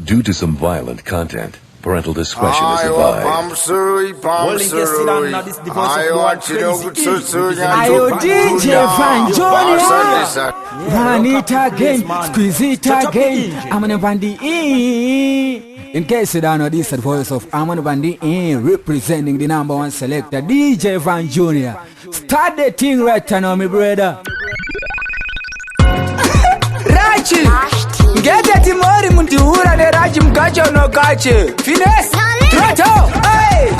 Due to some violent content, parental discretion is advised. Ayo DJ Van Junior, run it again, squeeze it again. Amon Bandi In case you don't know, this is the voice of Amon Bandi representing the #1 selector, DJ Van Junior. Start the thing right now, my brother. Rachi, get that Timori Muntura, the Rajim Gacho no Gache. Finesse, Trato, hey!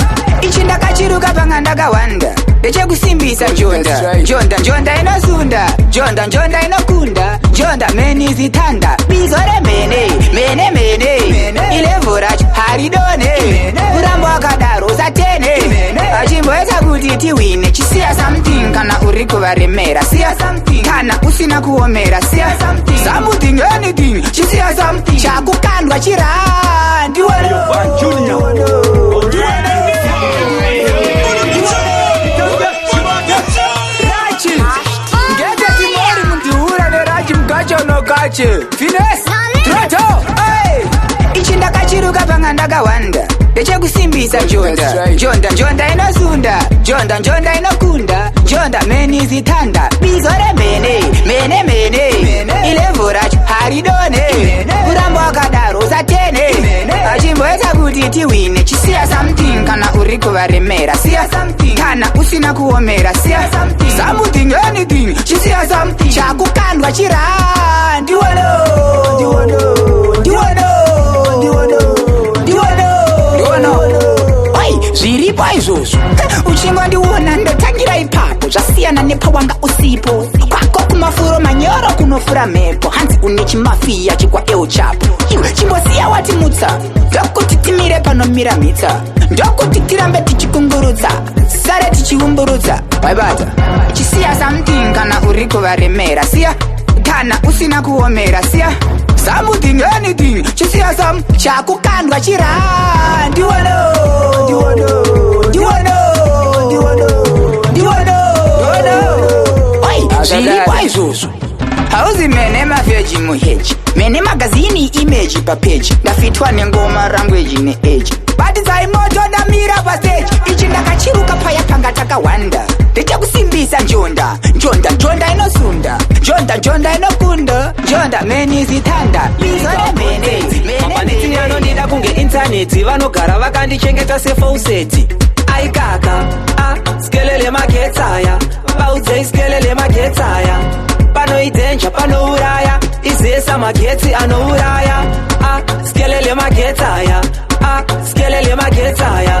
Ichinda kachiruka pangandaga wanda Deche kusimbisa Jonda Jonda inozunda Jonda inokunda Jonda meni zitanda Bizore mene Ilevurachu haridone Urambo akadaro zatene Achimbo eza kuti tiwine Chisia something kana uriku varemera Sia something kana usina kuomera Sia something anything Chisia something Chakukandwa chirandi Van Junior Finesse, Trato, hey! Ichinda kachiruka pangandaga wanda Deche kusimbisa Jonda inozunda Jonda inokunda Jonda meni zitanda Bizore mene Ilevurachu haridone Urambo akadaro zatene Achimbo eza kuti tiwine Chisia something kana uriku varemera Sia something kana usina kuomera Sia something anything Chisia something Chakukandwa chirandi Zviripo izvozvo uchingo ndiwona ndotangira ipapo zvasiyana nepawanga usipo kwako kumafuro manyoro kunofura mhepo hanzi une chimafiya chikwa eo chapo chimbosiya wati mutsa ndokuti timire panomira mhitsa ndokuti tirambe tichikungurudza sare tichiumburudza waibata chisiya something kana uri kuvaremera siya kana usina kuomera siya something anything chisiya some chakukandwa chirandi zviripo izvozvo hauzi mene mavheji muheji mene magazini image papeji ndafitwa nengoma rangweji neeji batidzai moto ndamira pasteji ichi ndakachiruka paya panga takawanda ndechekusimbisa njonda inosunda njonda inokunda njonda meni zitanda bizore mene mapaniti anondida kunge intaneti vanogara vakandichengeta sefauseti aikaka skelele maketsaya baudzei skelele maketsaya panoidenja panouraya izesa magetsi anouraya skelele maketsaya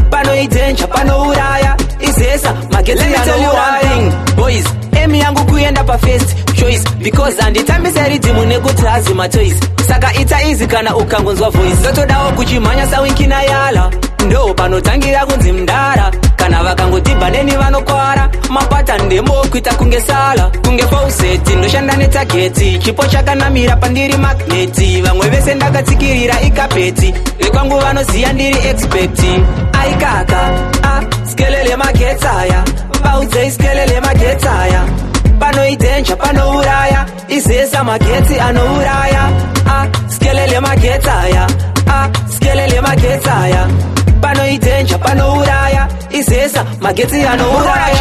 panoidenja panouraya izesa magetsi anouraya boys emi yangu kuenda pafest choice because anditambisa ridhimu nekuti hazima toys saka ita easy kana ukangonzwa voice ndotodawo kuchimhanya sawinkina yala ndo panotangira kunzi mndara kana vakangotibva neni vanokwara mapata ndembo kuita kunge sala kunge fauseti ndoshanda netageti chipo chakanamira pandiri magneti vamwe vese ndakatsikirira ikapeti rekwangu vanoziya ndiri expecti aikaka skelele maketsaya baudzei skelele maketsaya panoidenja panouraya izesa magetsi anouraya skelele maketsaya panoidenja panouraya izesa magetsi anouraya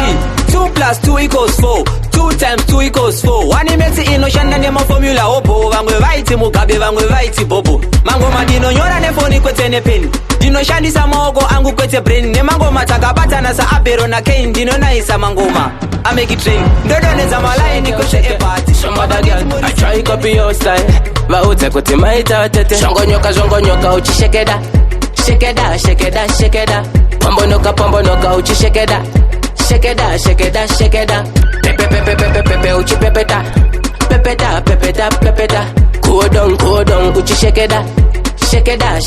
2 plus 2 equals 4 2 times 2 equals 4 wani metsi inoshanda nemaformula hobo vamwe vaiti mugabe vamwe vaiti bobo mangoma ndinonyora nefoni kwete nepeni ndinoshandisa maoko angu kwete brain nemangoma takabatana saabero nakain ndinonaisa mangoma I make it rain ndodonedza malaini kwete epati somebody girl I try copy your style vaudze kuti maita tete zvongonyoka uchishekeda shekeda pambonoka uchishekeda shekeda pepe uchipepeta pepeta kodong uchishekeda shekeda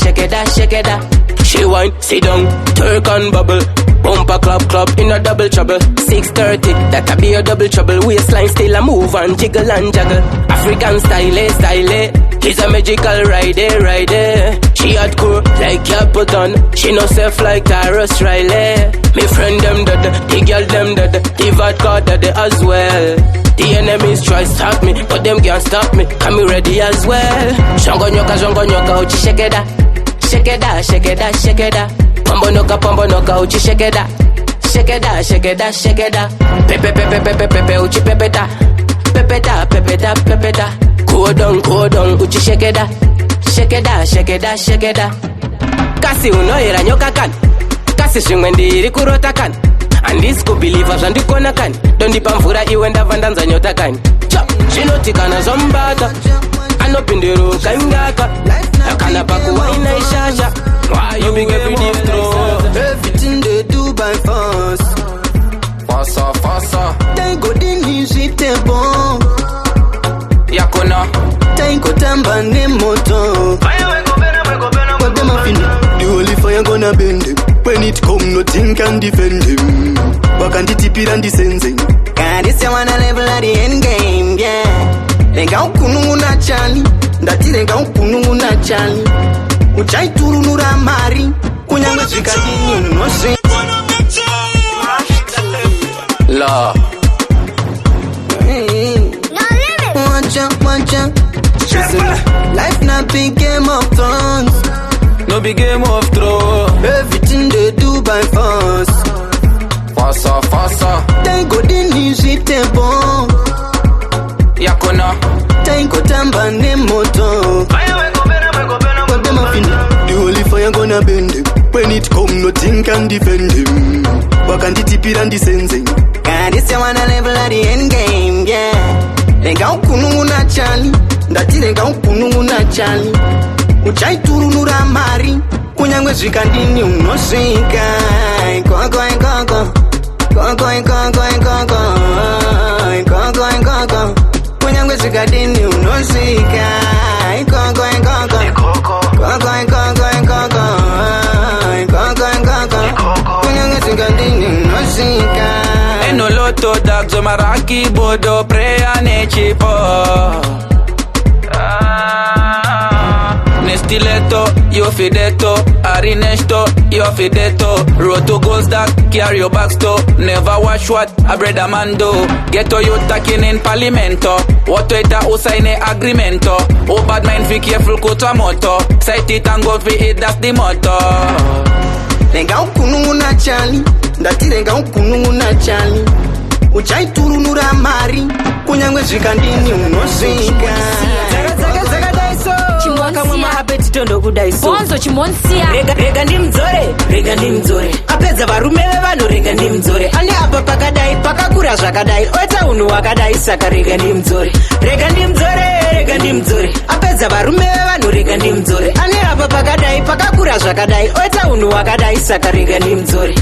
she wine sit down turk and bubble bumper club in a double trouble 6:30 that'll be a double trouble waistline still a move and jiggle and juggle African style He's a magical ride there. She hardcore like Capleton. She no safe like Tyrus Riley. Me friend them dead, the girl them dead, the vodka dead as well. The enemies try stop me, but them can't stop me. I'm ready as well. Shongo nyoka, uchi shekeda. Shekeda. Pambo noka, uchi shekeda. Shekeda. Pepe, uchi pepeta. Pepeta. Cool down, uchi shekeda. Shekeda. Kasi unoira nyoka kan. Kasi shingwendi kurota kan. And this could believe us and the corner can. Don't dip and fura you and the vandanza nyota kan. She no tikana zombata. And up in the road kangaka. Akana paku waina ishaja. Why you big every deep throw? Everything they do by force. Fasa. They go din hit the bomb. Yakona. They go tamba ne moto. But them a fin. The holy fire gonna bend them. When it come, nothing can defend him. But can the tipir and the sensing? God, this you wanna level at the end game, yeah. Lenga ukunu na chali. Ndati lenga ukunu na chali. Uchai turu nura mari. Kunyanga zikadini unosi. La. Watcha. Life not big game of thrones. No big game of throw. Everything they do by force. Fasa. They go din hit the bomb. Yakona. They go tamba ne moto. But them a fin. The holy fire gonna bend him. When it come, nothing can defend him. But can the tipir and the sensing? God, this you wanna level at the end game, yeah. Lenga ukunu na chali. Ndati lenga ukunu na chali. Uchai turu nura mari. Kunyangwe zikandini unosika. Koko. Kunyangwe zikandini unosika. Koko. Kunyangwe zikandini unosika. Enoloto dagzo maraki bodo prea nechipo. Nestileto, io fideto, arinesto, io fideto. Roto goals that carry your back store. Never watch what a brother man do. Ghetto you taking in parliamento. What waiter who sign a agreemento. Oh bad mind be careful kota moto. Sight it and go for it, that's the motto. Lenga ukunu na chali. Ndati lenga ukunu na chali. Uchai turu nura mari. Kunyangwe zikandini unosika. Zaga daiso. Kama mahabeti tondo kudaiso. Bonzo chimonsia. Rega ndi mzore. Apedza varume vevano rega ndi mzore. Ane apa pakadai pakakura zvakadai. Oita unhu wakadai saka rega ndi mzore. Rega ndi mzore. Apedza varume vevano rega ndi mzore. Ane apa pakadai pakakura zvakadai. Oita unhu wakadai saka rega ndi mzore.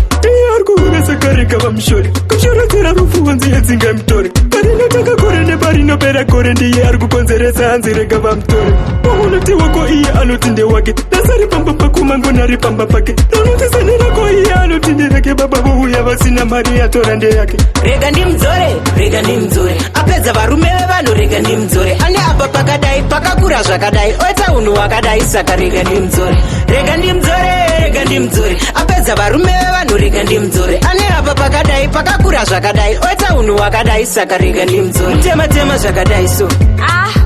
Arikuona sakareka vamshore. Kushorotera rufu wanzi yedzinga mtore. Parinotaka kore neparinopera kore ndiye arikukonzeresa hanzi rega vamtore. Unoti wako iye anotinde wake. Nasari pamba pakumango nari pamba pake. Unoti sanira ko iye anotinde reke baba vuya vasina mari yatora nde yake. Rega ndi mzore. Apedza varume vevano rega ndi mzore. Ane apa pakadai pakakura zvakadai. Oita unhu wakadai saka rega ndi mzore. Rega ndi mzore. Apedza varume vevano rega ndi mzore. Ane apa pakadai pakakura zvakadai. Oita unhu wakadai saka rega ndi mzore. Tema zvakadai so.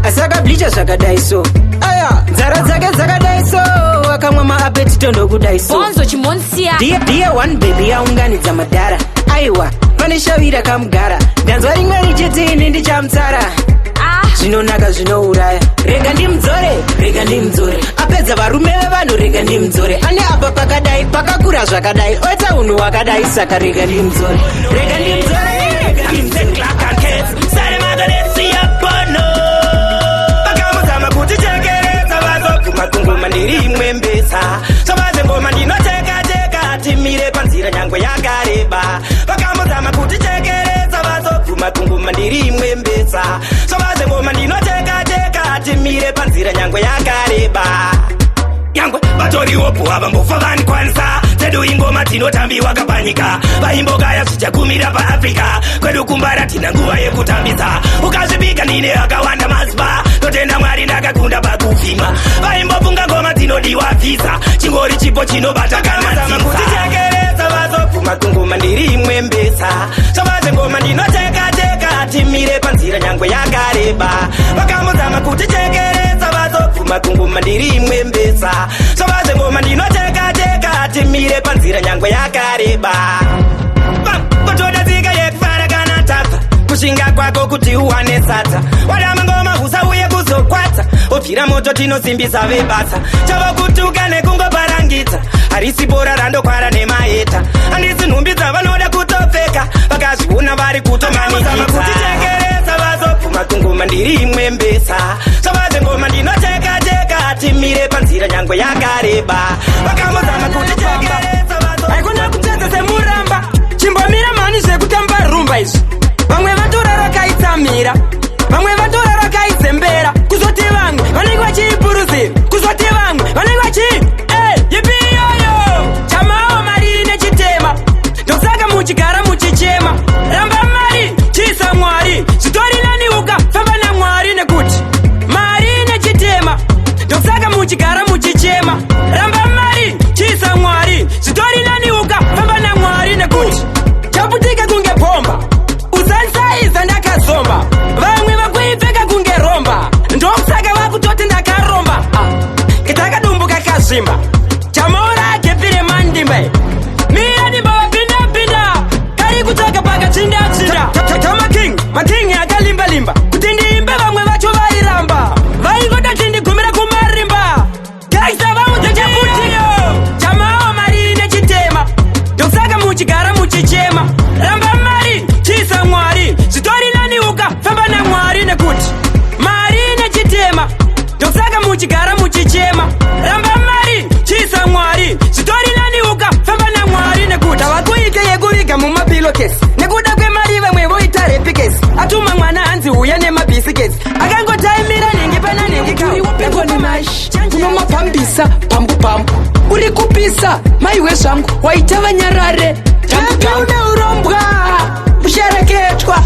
Asaka blicha zvakadai so. Aya, nzara dzake dzakadai so. Wakamwa maapeti tondo kudai so. Bonzo chimonsia. Dear one baby aunganidza madhara. Aiwa, pane shavira kamugara. Ndanzwa rimwe richete ini ndichamutsara. Zvinonaka zvinouraya. Rega ndi mzore. Apedza varume vevano rega ndi mzore. Ane apa pakadai pakakura zvakadai. Oita unhu wakadai saka rega ndi mzore. Rega ndi mzore. Ngoma ndiri mwembesa sobaze ngoma ndinoteka timire panzira nyangwe yakareba vakamuzama kuti chekereza vazobvuma kungoma ndiri mwembesa sobaze ngoma ndinoteka timire panzira nyangwe yakareba nyangwe vatoriwopo havambofa vanikwanisa dzedu ingoma tinotambiwa kapanyika vaimbogaya zvichakumira paafrica kwedu kumbara tina nguva yekutambisa ukazvibika ndine akawanda mazuva totenda Mwari ndakakunda pakufima vaimbofunga ngoma dzinodiwa visa chingori chipo chinobata kana kutichekeresa vazopfuma kungoma ndiri imwe mbesa sovaze ngoma ndinoteka timire panzira nyangwe yakareba vakamuzama kutichekeresa vazopfuma kungoma ndiri imwe mbesa sovaze ngoma ndinoteka timire panzira nyangwe yakareba kotoda tsika yekufara kana tabva kushinga kwako kuti uwane sadza wadama ngoma usauye kuzokwata obvira moto tinosimbisa vebasa chavokutuka nekungoparangidza harisi bora randokwara nemaeta handisi nhumbi dzavanoda kutopfeka vakazviona vari kutomanikidza kutichekeresa vazopfuma kungoma ndiri imwe mbesa sovaze ngoma ndinoteka timire panzira nyangwe yakareba vakamuzama kutichekeresa haikona kutedza semuramba chimbomira mani zvekutamba rumba izvi vamwe vatorara kaitsamira vamwe vatorara kaidzembera kuzoti vamwe vanenge vachiipuruzira kuzoti vamwe vanenge vachii yipi iyoyo chamawo mari nechitema ndosaka muchigara muchichema ramba mari chiisa Mwari zvitori nani ukafamba naMwari nekuti mari nechitema ndosaka muchigara muchichema ramba mari chiisa Mwari zvitori nani ukafamba naMwari nekuti chaputika kunge pomba usansaiza ndakazomba vamwe vakuipfeka kunge romba ndokusaka vakutoti ndakaromba kitakadumbuka kazvimba chamaora agepire mandimba mira dimba vapindapinda kari kutsvaka pakachinda-chinda making akalimba-limba kuti ndiimbe vamwe vacho vairamba vaingoda tindigumira kumarimba gaisa vamudzechaputiyo chamawo mari nechitema ndokusaka muchigara muchichema ramba mari chiisa Mwari zvitori nani ukafamba naMwari nekuti mari nechitema ndokusaka muchigara muchichema ramba mari chiisa Mwari zvitori nani ukafamba naMwari nekuti havakuite yekuviga mumapilokesi nekuda kwemari vamwe voita repikesi atuma mwana hanzi uya nemabhisikesi akangotaimira nenge pana nengeunomapambisa pambu-pambu uri kupisa maiwe zvangu waita vanyarare uneuromba ushereketwa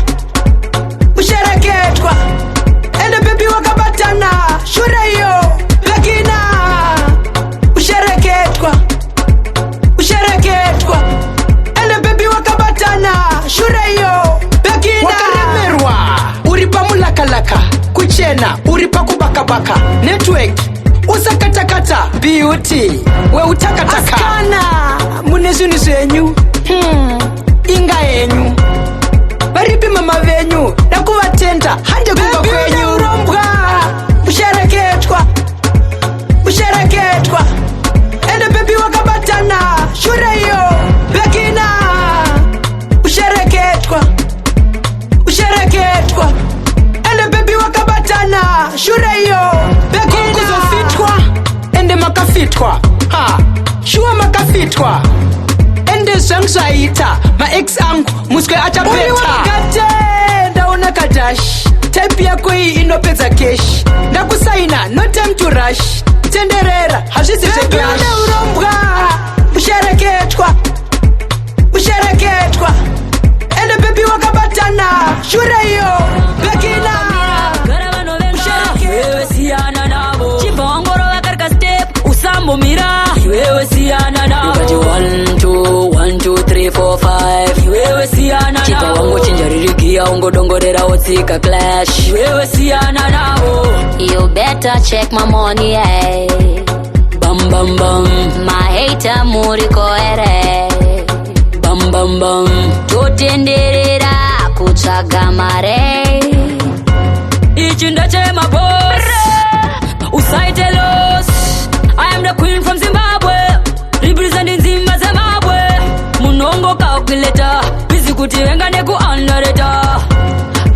ende bebi wakabatana shure iyo lakina ushereketwa ende bebi wakabatana shure iyo lakina wakaremerwa uri pamulakalaka kuchena uri pakubakabaka network usakatakata beauty weutakataka mune zvinhu zvenyu inga yenyu varipi mama venyu nakuvatenda hande kuva kwenyu urombwa ushereketwa ende bebi wakabatana shure iyo bekina ushereketwa ende bebi wakabatana shure iyo bekina kuzofitwa ende makafitwa shuwa makafitwa ende zvangu zvaita maex angu muswe achapeta ndaona kadash type yako iyi inopedza keshi ndakusaina no time to rush tenderera hazvisi zveklashurombwa ushereketwa ende bebi wakabatana shure iyo bekina iwewe siyana navo chibva wangorova karika step usambomira iwewe siyana navo ukati 1 2 1 2 3 4 5 iwewe siyana navo chibva wangochinja riri giya ungodongorera wotsika clash iwewe siyana navo you better check my money hey. Bam bam bam my hater muriko ere bam bam bam totenderera kutsvaga mare ichi ndechemabos usaite los I am the queen from Zimbabwe representing Zimba Zimbabwe munongo calculator busy kuti venga nekuundereta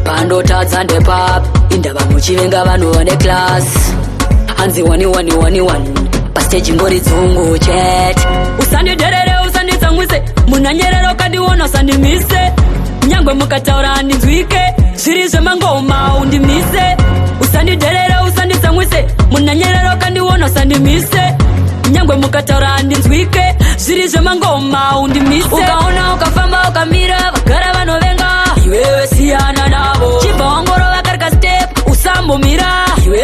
pandotadza ndepap indava muchivenga vanhu vane class hanzi 1 pastage ngori dzungu chat usandiderere usanditsamwise munanyerero kandiona usandimise nyangwe mukataura handinzwike zviri zvemangoma undimise usandiderere usanditsamwise munanyerero kandiona usandimise nyangwe mukataura handinzwike zviri zvemangoma undimise ukaona ukafamba ukamira vagara vanovenga iwewe siyana navo chibva wangorova karika step usambomira iwe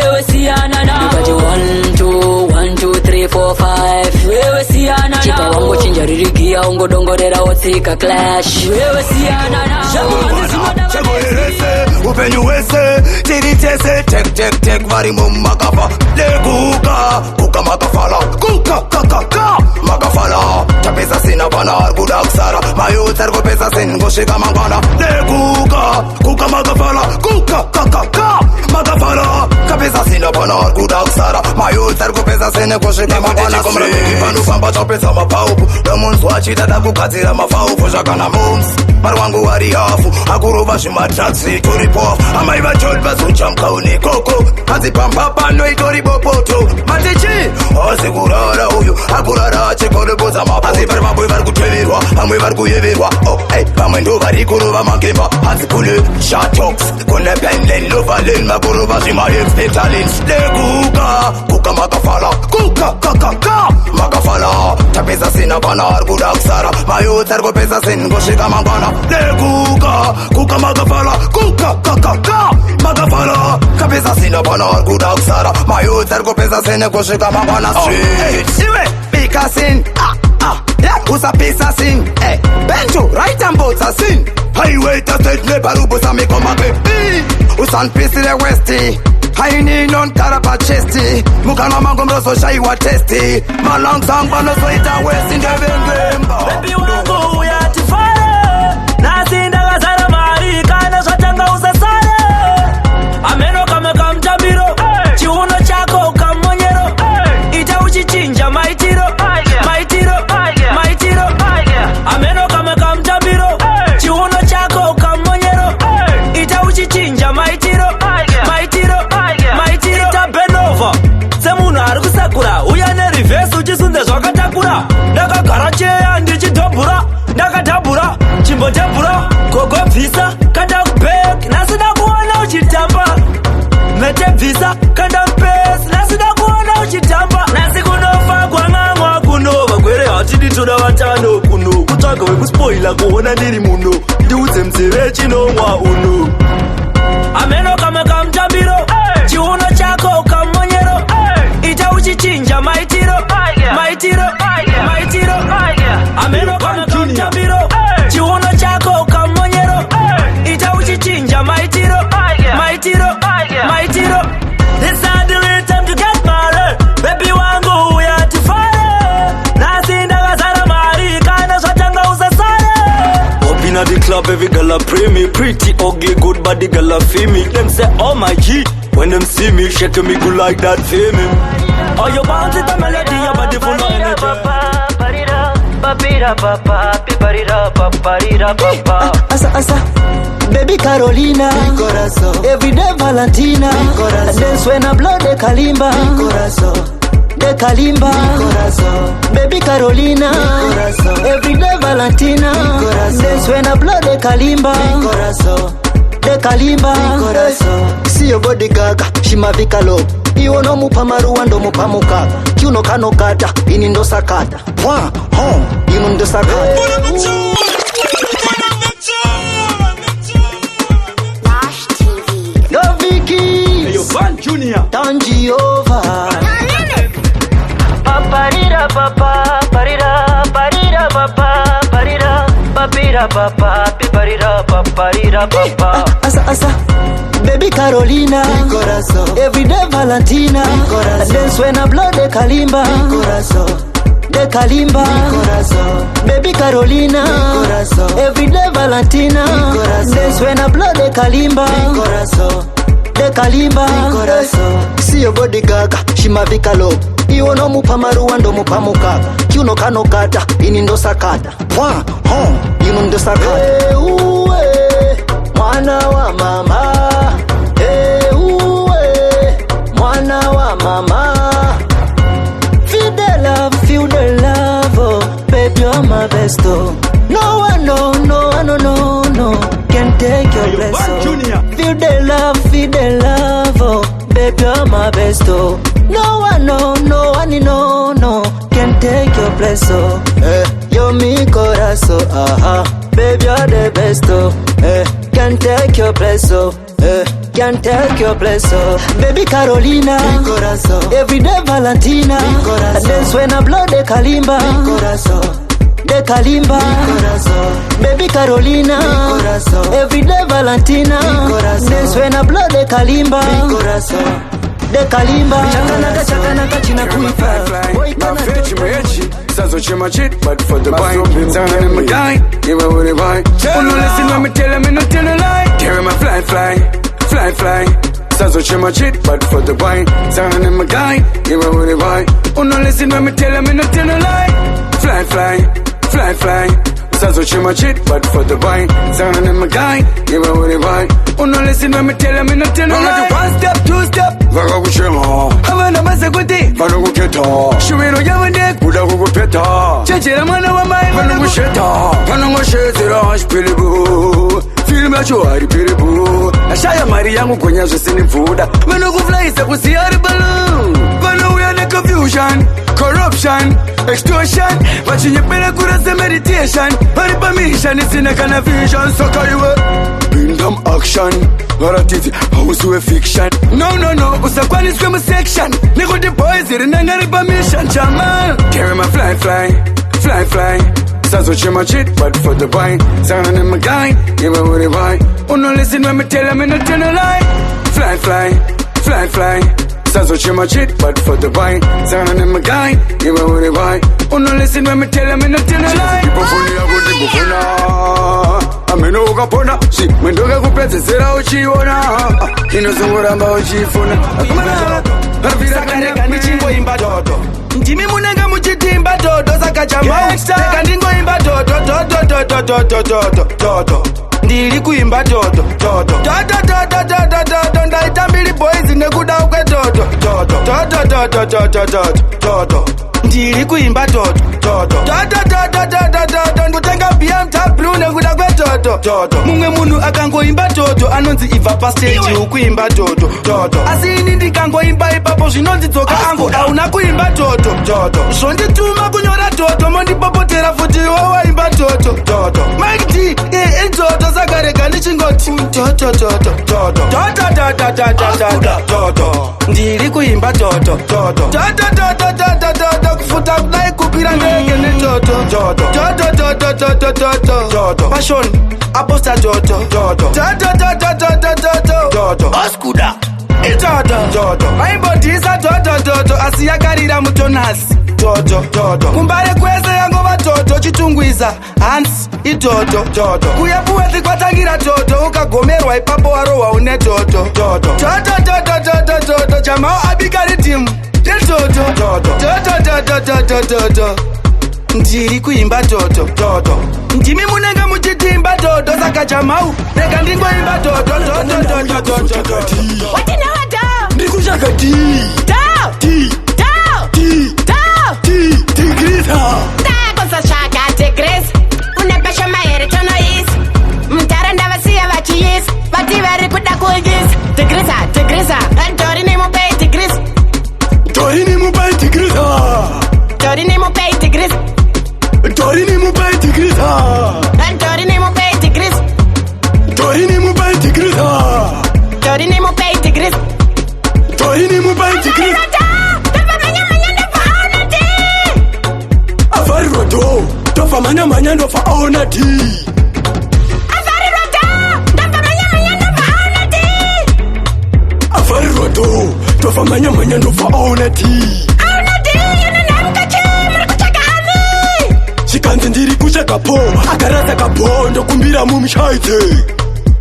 ungodongorera wotsika clash wewe siyana na chagoerese upenyu wese tiri tese tek vari mumakafa leguka kuka makafala kuka kakaka makafala tapesa sina bana arkuda kusara mayuth arikupesa sin kusvika mangwana leguka kuka makafala kuka kakaka makafala tapesa sina bana arkuda kusara mayuth arikupesa sin kusvika mangwana komrabiki panofamba tapesa mapaupu nomunzwa achitata kugadzira mafaufu zvakana mums mari wangu wari hafu akurova zvimatraksi toripofu amai vachori vazochamkaune koko hanzi pambapa noitori bopoto matichi hasi kurara uyu akurara achikoreboza mapazi vari vamwe vari kuteverwa vamwe vari kuyeverwa vamwe ndo vari kurova magemba hanzi kune shatox kune penlen lovalen makurova zvimaexpetalens lekuka kuka makafala kuka kakaka makafala tapesa sina vana ari kuda kusara mayuth ari kupesa sin kusvika mangwana lekuka kuka makafala kuka kakaka makafala tapesa sina vana ari kuda kusara mayuth ari kupesa sin kusvika mangwana iwe bika sin usapisa sin benjo raitambotsa sin highway tastate neparubusa mikomake usanpisire westi haini non karapa chesti mukana mango mrozoshaiwa testi malangzangwa nozoita westi ndevengemba bebi wangu uyatifare nasindakazara mari kana zvatanga usasare ameno kameka mtambiro chiuno chako kamonyero ita uchichinja maitiro ameno kameka mtambiro chiuno chako kamonyero ita uchichinja maitiro ita benova semunhu ari kusakura uya nerivhesi uchisunde zvakatakura ndakagara cheya ndichidhobhura ndakadhabhura chimbotebhura gogobvisa kanda kubek nasida kuona uchitamba metebvisa kanda mpesi nasida kuona uchitamba nasi kunofa kwang'ang'wa kunova gwere hatidi toda vatano kuno kutsvaga wekuspoila kuona ndiri muno ndiudze mzeve chinomwa uno ameno kameka mtambiro chiuno chako kamonyero ita uchichinja maitiro ameno kameka mtambiro chiuno chako kamonyero ita uchichinja maitiro This is the real time to get married baby wangu uyatifare nasindakazara mari kana zvatanga usasare up in the club every girl a pray me pretty ugly good body girl a feel me them say oh my G when them see me shake me good like that feel me oh you bounce the melody your body full of energy Asa baby Carolina everyday Valentina dance when I blow the kalimba baby Carolina everyday Valentina dance when I blow the kalimba see your body gaga shimavika low iwo nomupa maruwa ndomupa mukaka kiuno kanokata ini ndosakata ino ndosakata Loviki Van Junior Tanji over Paparira papa parira parira papa parira papira papa piparira paparira papa Asa baby Carolina everyday Valentina dance when I blow the kalimba baby Carolina everyday Valentina dance when I blow the kalimba see your body gaga shimavika low iwo nomupa maruwa ndomupa mukaka kiuno kanokata ini ndosakata ino ndosakata mwana wa mama mwana wa mama feel the love oh baby you're my best oh no one can take your place oh feel the love oh baby you're my best oh no one can take your place oh you're mi corazón baby you're the best oh can take your place oh can take your place oh baby Carolina everyday Valentina dance when I blow the kalimba De Kalimba, baby Carolina, everyday Valentina, dance when I blow de Kalimba, de Kalimba. Chakanaka china kuifa. My fetch my edgy, sazo chima chit, but for the wine, turn in my guy, give a woody wine. Oh no, listen when me tell him, me not tell a lie. Carry my fly. Sazo chima chit, but for the wine, turn in my guy, give a woody wine. Oh no, listen when me tell him, me not tell a lie. Fly. Sazo chima chit, but for the wine, turn in my guy, give a woody wine. Oh no, listen when me tell him, me not tell a lie. One step, two step, vaga kuchema. Havana masakuti, vana kuketa. Shumeno yavande, kuda kukupeta. Chechera mwana wa mai, vana kusheta. Vana kushezera, shpilibu. Film yacho hari pilibu. Ashaya mari yangu kwenye zosini mfuda. Vana kuflaisa kusiyari balu. Vana uyane confusion, corruption, extortion. Vachinye pera kurase meditation. Hari permission, isina kana vision. Soka iwe Bindam action. Narrative, house fiction. No, usakwani swim section. Nigga the boys, it nangari permission, chama. Carry my fly. Sazo chima chit, but for the wine. Sound in my guy, give a woody wine. Oh no, listen when me tell him, me not tell a lie. Fly. Sazo chima chit, but for the wine. Sound in my guy, give a woody wine. Oh no, listen when me tell him, me not tell a lie. People funny, ameno ukapona si mwendoka kupedzesera uchiona inozongoramba uchifuna sakareka ndichingoimba dodo ndimi munenge muchitimba dodo saka chamaeka ndingoimba dodo ndiri kuimba dodo ndaita mbili boys nekuda kwedodo ndiri kuimba dodo ndotenga BMW nekuda kwedodo mumwe munhu akangoimba dodo anonzi ibva pastage ukuimba dodo asi ini ndikangoimba ipapo zvinonzidzoka angu auna kuimba dodo zvondituma kunyora dodo mondipopotera futi wawaimba dodo Mike D indodo sakarega ndichingoti dodo ndiri kuimba dodo kufuta kudai kupira ndege nedodo passion aposta dodo oskuda dodo aimbodhisa dodo asi yakarira mutonasi dodo kumbare kwese yangova dodo chitungwiza hansi idodo kuyapuwezi kwatangira dodo ukagomerwa ipapo warohwa une dodo jamao abika Riddim dodo ndiri kuimba dodo ndimi munenge muchitimba dodo saka jamau rega ndingoimba dodo ndikushaka ndakuzosvaka tigrisi unepesha mahere tonoisi mutara ndavasiya vachiisi vati vari kuda kuisi tigrisa ndori nemupei tigrisi manya ndofa aona ti Avarirado tofa manya ndofa aona ti chikanzi ndiri kushaka po akarasa kapo ndokumbira mumushaite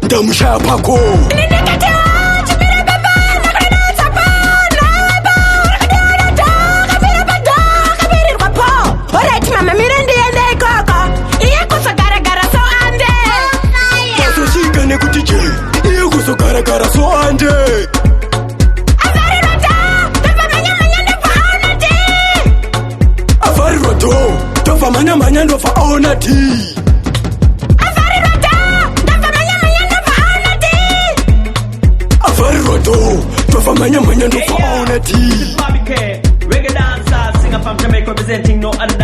ndamushaya pako Gara so ande Avarirado tofa manya ndofa aona ti Avarirado tofa manya ndofa aona ti Reggae dancer, singer from Jamaica representing no other